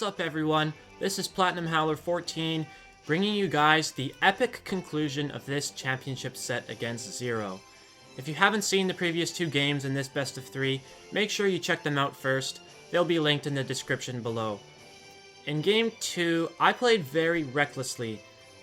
What's up everyone, this is Platinum Howler 14, bringing you guys the epic conclusion of this championship set against Zero. If you haven't seen the previous two games in this best of 3, make sure you check them out first, they'll be linked in the description below. In game 2, I played very recklessly,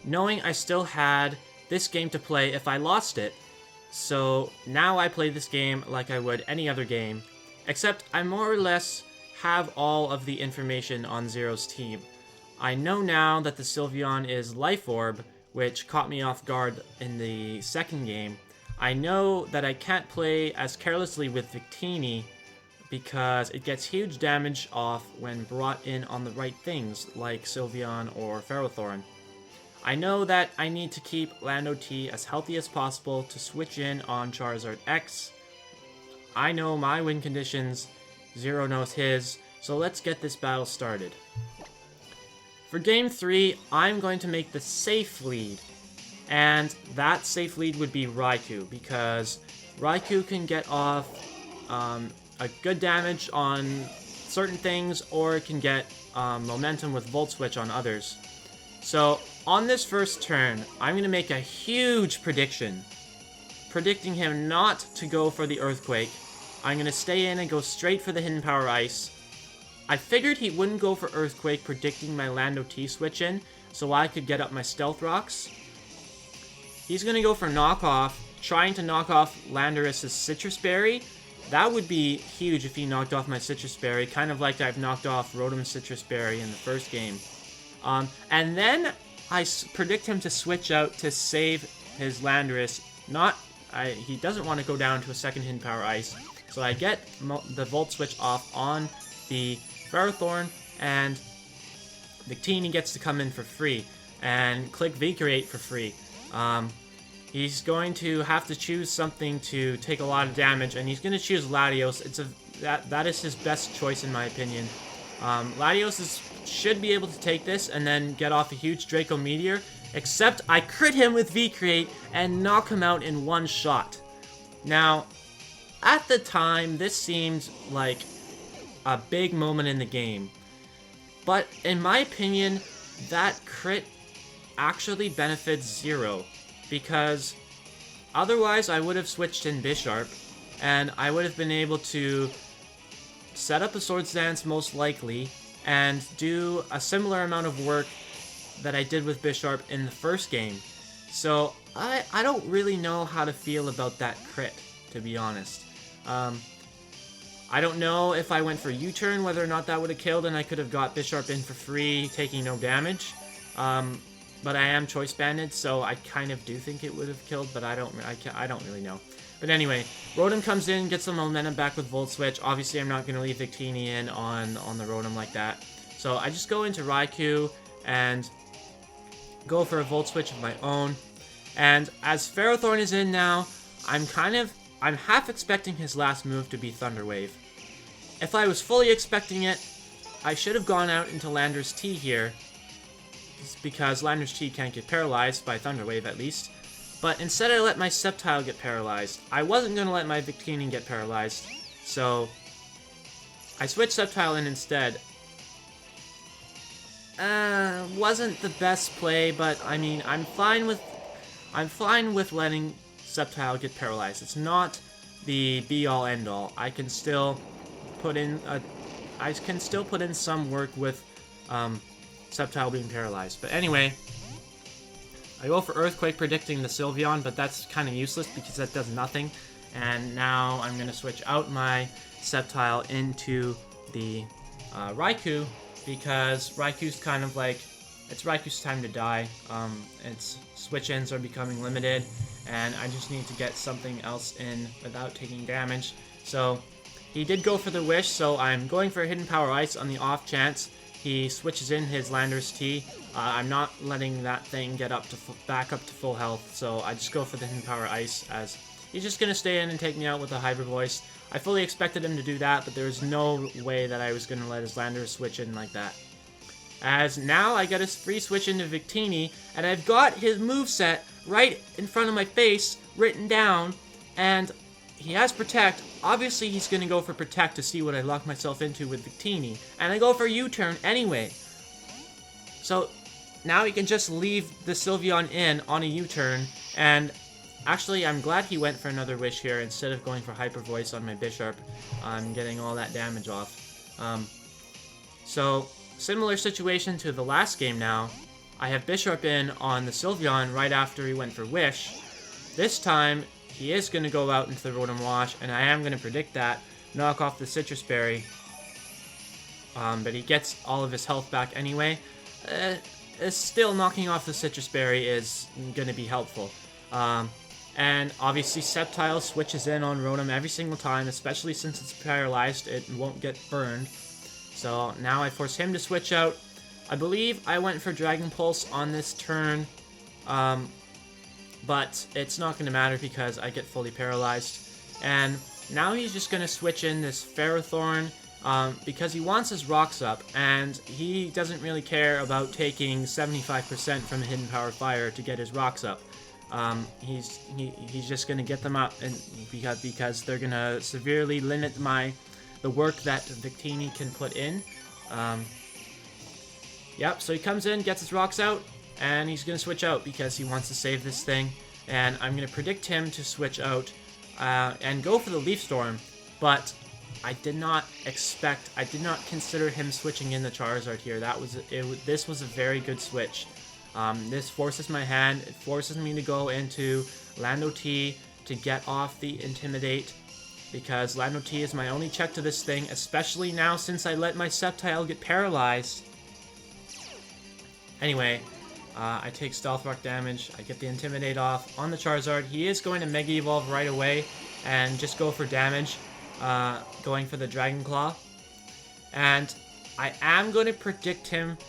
knowing I still had this game to play if I lost it. So now I play this game like I would any other game, except I more or less have all of the information on Zero's team. I know now that the Sylveon is Life Orb, which caught me off guard in the second game. I know that I can't play as carelessly with Victini because it gets huge damage off when brought in on the right things, like Sylveon or Ferrothorn. I know that I need to keep Lando T as healthy as possible to switch in on Charizard X. I know my win conditions, Zero knows his, so let's get this battle started. For game 3, I'm going to make the safe lead, and that safe lead would be Raikou, because Raikou can get off a good damage on certain things, or it can get momentum with Volt Switch on others. So, on this first turn, I'm going to make a huge prediction, predicting him not to go for the Earthquake. I'm going to stay in and go straight for the Hidden Power Ice. I figured he wouldn't go for Earthquake, predicting my Lando T switch in, so I could get up my Stealth Rocks. He's going to go for Knock Off, trying to knock off Landorus's Citrus Berry. That would be huge if he knocked off my Citrus Berry, kind of like I've knocked off Rotom's Citrus Berry in the first game. And then I predict him to switch out to save his Landorus. He doesn't want to go down to a second Hidden Power Ice. So I get the Volt Switch off on the Ferrothorn, and Victini gets to come in for free, and click V-Create for free. He's going to have to choose something to take a lot of damage, and he's going to choose Latios. That is his best choice in my opinion. Latios should be able to take this and then get off a huge Draco Meteor, except I crit him with V-Create and knock him out in one shot. Now, at the time, this seemed like a big moment in the game, but in my opinion, that crit actually benefits Zero, because otherwise I would have switched in Bisharp, and I would have been able to set up a Swords Dance most likely, and do a similar amount of work that I did with Bisharp in the first game. So I don't really know how to feel about that crit, to be honest. I don't know if I went for U-turn, whether or not that would have killed, and I could have got Bisharp in for free, taking no damage. But I am choice banded, so I kind of do think it would have killed, but I don't really know. But anyway, Rotom comes in, gets some momentum back with Volt Switch. Obviously, I'm not going to leave Victini in on the Rotom like that. So I just go into Raikou and go for a Volt Switch of my own. And as Ferrothorn is in now, I'm half expecting his last move to be Thunder Wave. If I was fully expecting it, I should have gone out into Landorus T here, because Landorus T can't get paralyzed by Thunder Wave at least. But instead I let my Sceptile get paralyzed. I wasn't going to let my Victini get paralyzed, so I switched Sceptile in instead. Wasn't the best play, but I mean, I'm fine with letting Sceptile get paralyzed. It's not the be-all end-all. I can still put in some work with Sceptile being paralyzed. But anyway, I go for Earthquake, predicting the Sylveon, but that's kind of useless because that does nothing. And now I'm going to switch out my Sceptile into the Raikou, because Raikou's kind of like, it's Raikou's time to die. Its switch-ins are becoming limited, and I just need to get something else in without taking damage. So he did go for the Wish, so I'm going for a Hidden Power Ice on the off chance he switches in his Landorus T. I'm not letting that thing get back up to full health, so I just go for the Hidden Power Ice, as he's just going to stay in and take me out with a Hybrid Voice. I fully expected him to do that, but there was no way that I was going to let his Landorus switch in like that. As now I got a free switch into Victini, and I've got his moveset right in front of my face, written down, and he has Protect. Obviously, he's going to go for Protect to see what I lock myself into with Victini. And I go for U-turn anyway. So now he can just leave the Sylveon in on a U-turn. And actually, I'm glad he went for another Wish here instead of going for Hyper Voice on my Bisharp. I'm getting all that damage off. So, similar situation to the last game now. I have Bisharp in on the Sylveon right after he went for Wish. This time, he is going to go out into the Rotom Wash, and I am going to predict that. Knock off the Citrus Berry. But he gets all of his health back anyway. Still, knocking off the Citrus Berry is going to be helpful. And obviously, Sceptile switches in on Rotom every single time, especially since it's paralyzed. It won't get burned. So now I force him to switch out. I believe I went for Dragon Pulse on this turn, but it's not going to matter because I get fully paralyzed. And now he's just going to switch in this Ferrothorn because he wants his rocks up, and he doesn't really care about taking 75% from Hidden Power Fire to get his rocks up. He's just going to get them up, and because they're going to severely limit the work that Victini can put in. Yep, so he comes in, gets his rocks out, and he's going to switch out because he wants to save this thing. And I'm going to predict him to switch out and go for the Leaf Storm, but I did not consider him switching in the Charizard here. This was a very good switch. This forces my hand, it forces me to go into Lando T to get off the Intimidate, because Lando T is my only check to this thing, especially now since I let my Sceptile get paralyzed. Anyway, I take Stealth Rock damage, I get the Intimidate off on the Charizard. He is going to Mega Evolve right away and just go for damage, going for the Dragon Claw. And I am going to predict him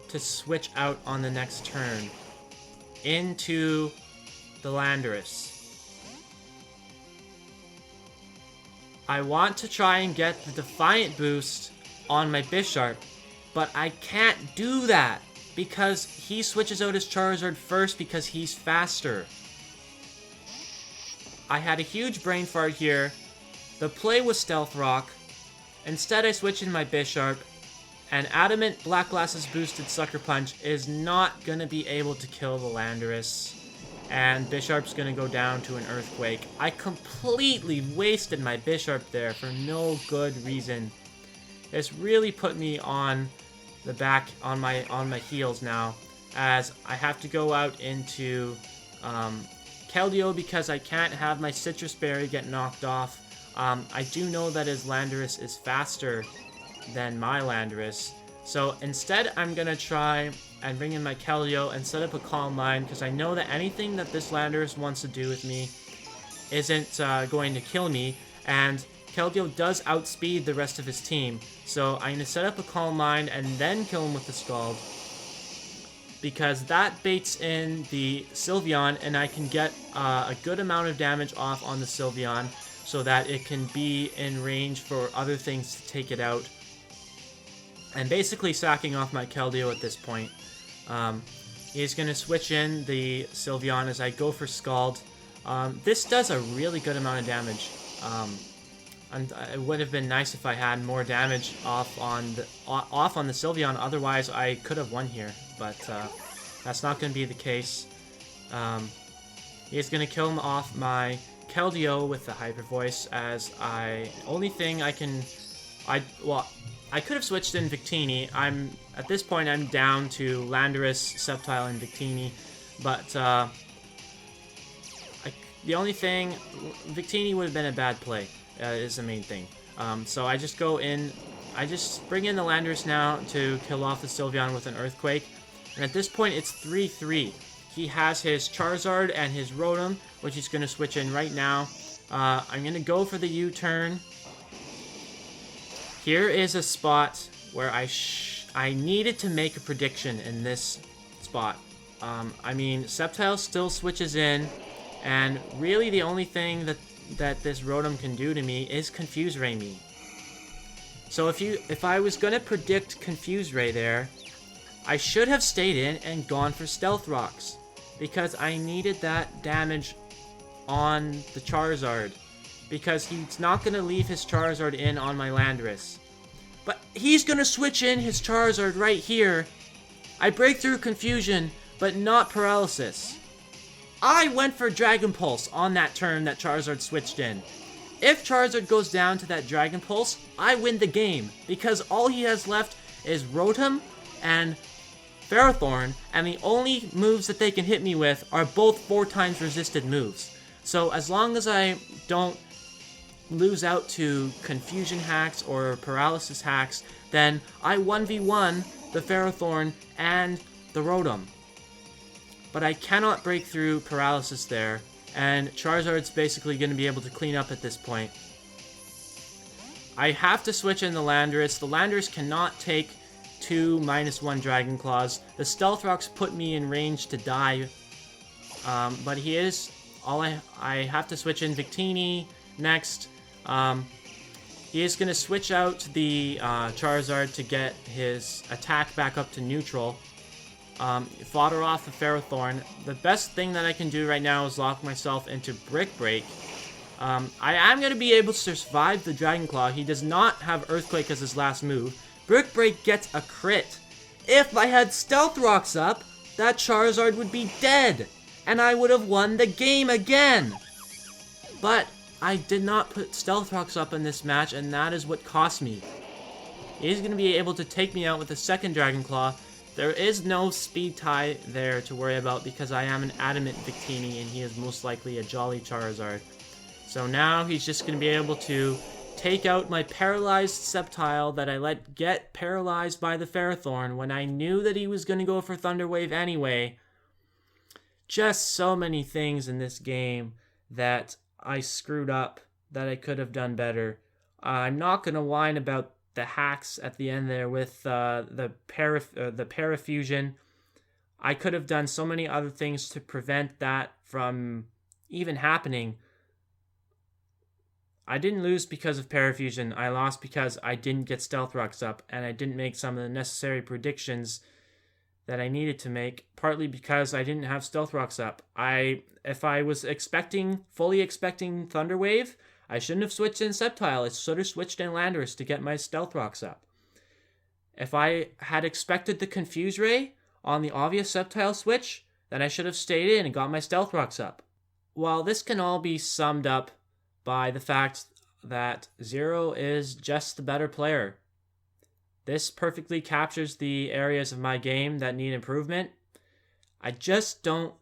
to switch out on the next turn into the Landorus. I want to try and get the Defiant boost on my Bisharp, but I can't do that because he switches out his Charizard first because he's faster. I had a huge brain fart here. The play was Stealth Rock. Instead, I switch in my Bisharp, and Adamant Black Glass's boosted Sucker Punch is not going to be able to kill the Landorus. And Bisharp's going to go down to an Earthquake. I completely wasted my Bisharp there for no good reason. This really put me on the back, on my heels now, as I have to go out into Keldeo because I can't have my Citrus Berry get knocked off. I do know that his Landorus is faster than my Landorus. So instead, I'm going to try and bring in my Keldeo and set up a Calm Mind, because I know that anything that this Landorus wants to do with me isn't going to kill me, and Keldeo does outspeed the rest of his team. So I'm going to set up a Calm Mind and then kill him with the Scald, because that baits in the Sylveon, and I can get a good amount of damage off on the Sylveon so that it can be in range for other things to take it out. And basically sacking off my Keldeo at this point. He's going to switch in the Sylveon as I go for Scald. This does a really good amount of damage. And it would have been nice if I had more damage off on the Sylveon. Otherwise, I could have won here. But that's not going to be the case. He's going to kill him off my Keldeo with the Hyper Voice, as I could have switched in Victini. At this point, I'm down to Landorus, Sceptile, and Victini. But the only thing, Victini would have been a bad play, is the main thing. So I just go in, I just bring in the Landorus now to kill off the Sylveon with an Earthquake. And at this point, it's 3-3. He has his Charizard and his Rotom, which he's going to switch in right now. I'm going to go for the U-turn. Here is a spot where I needed to make a prediction in this spot. I mean, Sceptile still switches in, and really the only thing that this Rotom can do to me is Confuse Ray me. So if I was going to predict Confuse Ray there, I should have stayed in and gone for Stealth Rocks, because I needed that damage on the Charizard. because he's not going to leave his Charizard in on my Landorus. But he's going to switch in his Charizard right here. I break through Confusion, but not Paralysis. I went for Dragon Pulse on that turn that Charizard switched in. If Charizard goes down to that Dragon Pulse, I win the game, because all he has left is Rotom and Ferrothorn, and the only moves that they can hit me with are both 4 times resisted moves. So as long as I don't lose out to Confusion hacks or Paralysis hacks, then I 1v1 the Ferrothorn and the Rotom. But I cannot break through Paralysis there, and Charizard's basically going to be able to clean up at this point. I have to switch in the Landorus. The Landorus cannot take 2 -1 Dragon Claws. The Stealth Rocks put me in range to die, but he is... I have to switch in Victini next. He is going to switch out the Charizard to get his attack back up to neutral. Fodder off the Ferrothorn. The best thing that I can do right now is lock myself into Brick Break. I am going to be able to survive the Dragon Claw. He does not have Earthquake as his last move. Brick Break gets a crit. If I had Stealth Rocks up, that Charizard would be dead, and I would have won the game again. But I did not put Stealth Rocks up in this match, and that is what cost me. He's going to be able to take me out with a second Dragon Claw. There is no speed tie there to worry about because I am an Adamant Victini and he is most likely a Jolly Charizard. So now he's just going to be able to take out my paralyzed Sceptile that I let get paralyzed by the Ferrothorn when I knew that he was going to go for Thunder Wave anyway. Just so many things in this game that I screwed up, that I could have done better. I'm not going to whine about the hacks at the end there with the Parafusion. I could have done so many other things to prevent that from even happening. I didn't lose because of Parafusion. I lost because I didn't get Stealth Rocks up, and I didn't make some of the necessary predictions that I needed to make, partly because I didn't have Stealth Rocks up. If I was fully expecting Thunder Wave, I shouldn't have switched in Sceptile. I should have switched in Landorus to get my Stealth Rocks up. If I had expected the Confuse Ray on the obvious Sceptile switch, then I should have stayed in and got my Stealth Rocks up. While this can all be summed up by the fact that Zero is just the better player, this perfectly captures the areas of my game that need improvement. I just don't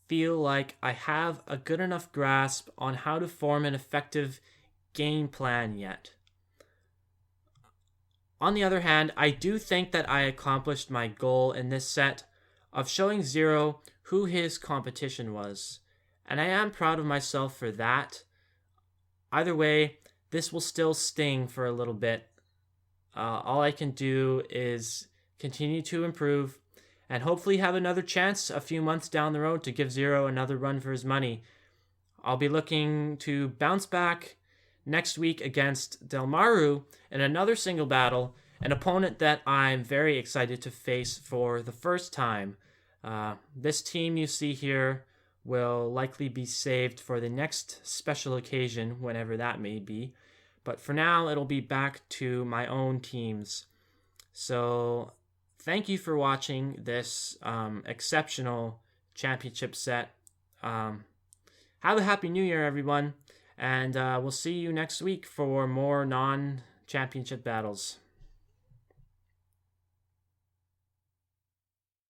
feel like I have a good enough grasp on how to form an effective game plan yet. On the other hand, I do think that I accomplished my goal in this set of showing Zero who his competition was, and I am proud of myself for that. Either way, this will still sting for a little bit. All I can do is continue to improve and hopefully have another chance a few months down the road to give Zero another run for his money. I'll be looking to bounce back next week against Delmaru in another single battle, an opponent that I'm very excited to face for the first time. This team you see here will likely be saved for the next special occasion, whenever that may be. But for now, it'll be back to my own teams. So thank you for watching this exceptional championship set. Have a happy new year, everyone. And we'll see you next week for more non-championship battles.